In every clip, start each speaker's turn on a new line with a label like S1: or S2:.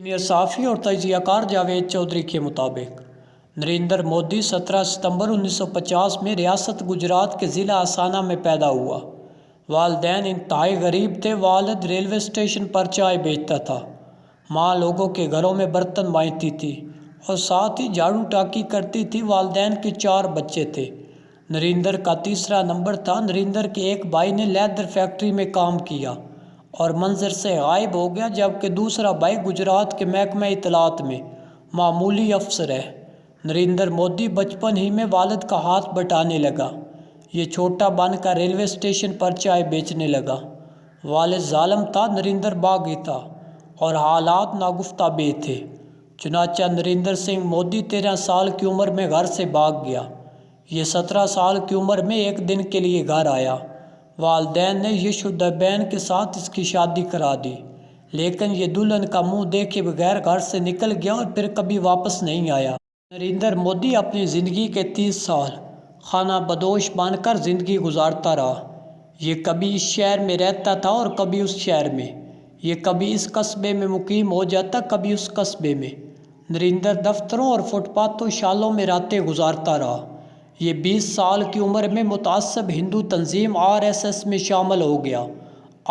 S1: Senior صحافی اور تجزیہ کار جاوید چودھری کے مطابق نریندر مودی 17 ستمبر 1950 میں ریاست گجرات کے ضلع اسانا میں پیدا ہوا۔ والدین انتہائی غریب تھے۔ والد ریلوے اسٹیشن پر چائے بیچتا تھا، ماں لوگوں کے گھروں میں برتن مانجتی تھی اور ساتھ ہی جھاڑو ٹاکی کرتی تھی۔ والدین کے 4 بچے تھے۔ نریندر کا تیسرا نمبر تھا۔ نریندر کے ایک بھائی نے لیدر فیکٹری میں کام کیا اور منظر سے غائب ہو گیا، جبکہ دوسرا بھائی گجرات کے محکمہ اطلاعات میں معمولی افسر ہے۔ نریندر مودی بچپن ہی میں والد کا ہاتھ بٹانے لگا۔ یہ چھوٹا بن کر ریلوے اسٹیشن پر چائے بیچنے لگا۔ والد ظالم تھا، نریندر باغی تھا اور حالات ناگفتہ بے تھے۔ چنانچہ نریندر سنگھ مودی 13 سال کی عمر میں گھر سے بھاگ گیا۔ یہ 17 سال کی عمر میں ایک دن کے لیے گھر آیا۔ والدین نے یشودھابین کے ساتھ اس کی شادی کرا دی، لیکن یہ دلہن کا منہ دیکھے بغیر گھر سے نکل گیا اور پھر کبھی واپس نہیں آیا۔ نریندر مودی اپنی زندگی کے 30 سال خانہ بدوش بن کر زندگی گزارتا رہا۔ یہ کبھی اس شہر میں رہتا تھا اور کبھی اس شہر میں۔ یہ کبھی اس قصبے میں مقیم ہو جاتا، کبھی اس قصبے میں۔ نریندر دفتروں اور فٹ پاتھوں شالوں میں راتیں گزارتا رہا۔ یہ 20 سال کی عمر میں متعصب ہندو تنظیم RSS میں شامل ہو گیا۔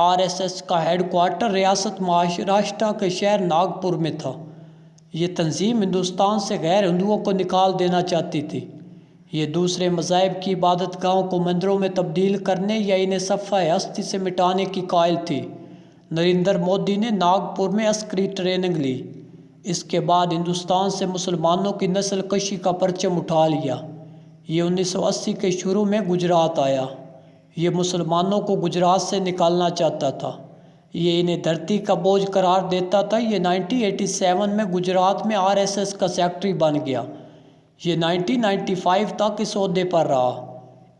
S1: RSS کا ہیڈ کوارٹر ریاست مہاراشٹر کے شہر ناگپور میں تھا۔ یہ تنظیم ہندوستان سے غیر ہندوؤں کو نکال دینا چاہتی تھی۔ یہ دوسرے مذاہب کی عبادت گاہوں کو مندروں میں تبدیل کرنے یا انہیں صفحہ ہستی سے مٹانے کی قائل تھی۔ نریندر مودی نے ناگپور میں عسکری ٹریننگ لی۔ اس کے بعد ہندوستان سے مسلمانوں کی نسل کشی کا پرچم اٹھا لیا۔ یہ 1980 کے شروع میں گجرات آیا۔ یہ مسلمانوں کو گجرات سے نکالنا چاہتا تھا۔ یہ انہیں دھرتی کا بوجھ قرار دیتا تھا۔ یہ 1987 میں گجرات میں RSS کا سیکرٹری بن گیا۔ یہ 1995 تک اس عہدے پر رہا۔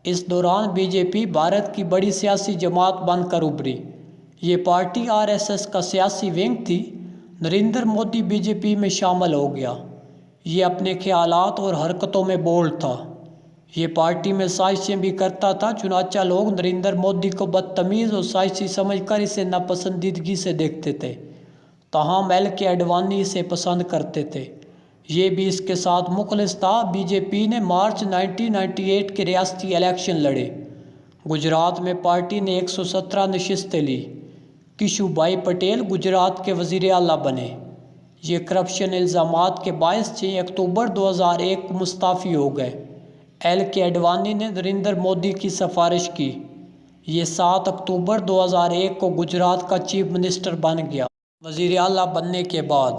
S1: اس دوران BJP بھارت کی بڑی سیاسی جماعت بن کر ابھری۔ یہ پارٹی RSS کا سیاسی ونگ تھی۔ نریندر مودی BJP میں شامل ہو گیا۔ یہ اپنے خیالات اور حرکتوں میں بولڈ تھا۔ یہ پارٹی میں سازشیں بھی کرتا تھا۔ چنانچہ لوگ نریندر مودی کو بدتمیز اور سازشی سمجھ کر اسے ناپسندیدگی سے دیکھتے تھے، تاہم LK اڈوانی اسے پسند کرتے تھے۔ یہ بھی اس کے ساتھ مخلص تھا۔ BJP نے مارچ 1998 کے ریاستی الیکشن لڑے۔ گجرات میں پارٹی نے 117 نشستیں لی۔ کشو بھائی پٹیل گجرات کے وزیر اعلیٰ بنے۔ یہ کرپشن الزامات کے باعث 6 اکتوبر 2001 کو مستعفی ہو گئے۔ LK اڈوانی نے نریندر مودی کی سفارش کی۔ یہ 7 اکتوبر 2001 کو گجرات کا چیف منسٹر بن گیا۔ وزیر اعلیٰ بننے کے بعد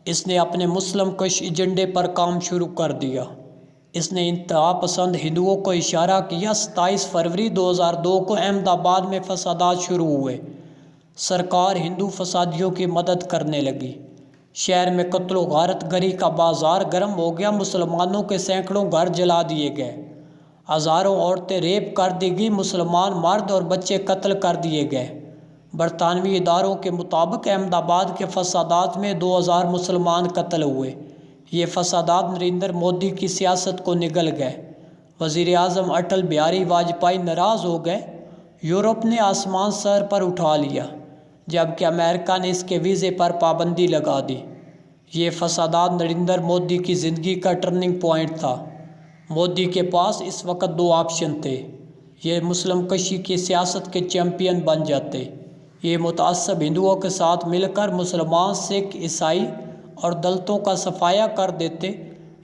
S1: اس نے اپنے مسلم کش ایجنڈے پر کام شروع کر دیا۔ اس نے انتہا پسند ہندوؤں کو اشارہ کیا۔ 27 فروری 2002 کو احمد آباد میں فسادات شروع ہوئے۔ سرکار ہندو فسادیوں کی مدد کرنے لگی۔ شہر میں قتل و غارت گری کا بازار گرم ہو گیا۔ مسلمانوں کے سینکڑوں گھر جلا دیے گئے۔ ہزاروں عورتیں ریپ کر دی گئی۔ مسلمان مرد اور بچے قتل کر دیے گئے۔ برطانوی اداروں کے مطابق احمد آباد کے فسادات میں 2000 مسلمان قتل ہوئے۔ یہ فسادات نریندر مودی کی سیاست کو نگل گئے۔ وزیر اعظم اٹل بہاری واجپئی ناراض ہو گئے۔ یورپ نے آسمان سر پر اٹھا لیا، جبکہ امریکہ نے اس کے ویزے پر پابندی لگا دی۔ یہ فسادات نریندر مودی کی زندگی کا ٹرننگ پوائنٹ تھا۔ مودی کے پاس اس وقت 2 آپشن تھے۔ یہ مسلم کشی کی سیاست کے چیمپئن بن جاتے۔ یہ متعصب ہندوؤں کے ساتھ مل کر مسلمان، سکھ، عیسائی اور دلتوں کا صفایا کر دیتے،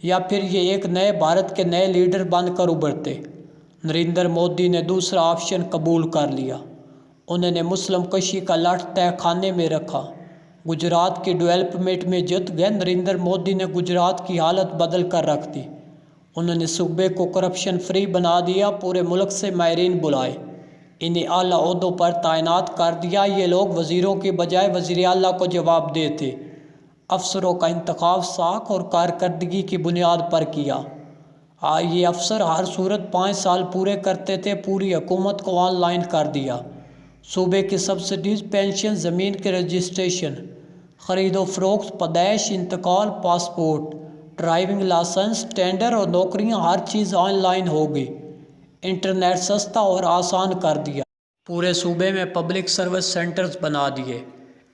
S1: یا پھر یہ ایک نئے بھارت کے نئے لیڈر بن کر ابھرتے۔ نریندر مودی نے دوسرا آپشن قبول کر لیا۔ انہوں نے مسلم کشی کا لٹھ تہہ خانے میں رکھا۔ گجرات کی ڈیولپمنٹ میں جت گئے۔ نریندر مودی نے گجرات کی حالت بدل کر رکھ دی۔ انہوں نے صوبے کو کرپشن فری بنا دیا۔ پورے ملک سے ماہرین بلائے، انہیں اعلیٰ عہدوں پر تعینات کر دیا۔ یہ لوگ وزیروں کے بجائے وزیر اعلیٰ کو جواب دہ تھے۔ افسروں کا انتخاب ساکھ اور کارکردگی کی بنیاد پر کیا۔ یہ افسر ہر صورت 5 سال پورے کرتے تھے۔ پوری حکومت کو آن لائن کر دیا۔ صوبے کی سبسڈیز، پینشن، زمین کے رجسٹریشن، خرید و فروخت، پیدائش، انتقال، پاسپورٹ، ڈرائیونگ لائسنس، ٹینڈر اور نوکریاں، ہر چیز آن لائن ہو گئی۔ انٹرنیٹ سستا اور آسان کر دیا۔ پورے صوبے میں پبلک سروس سینٹرز بنا دیے۔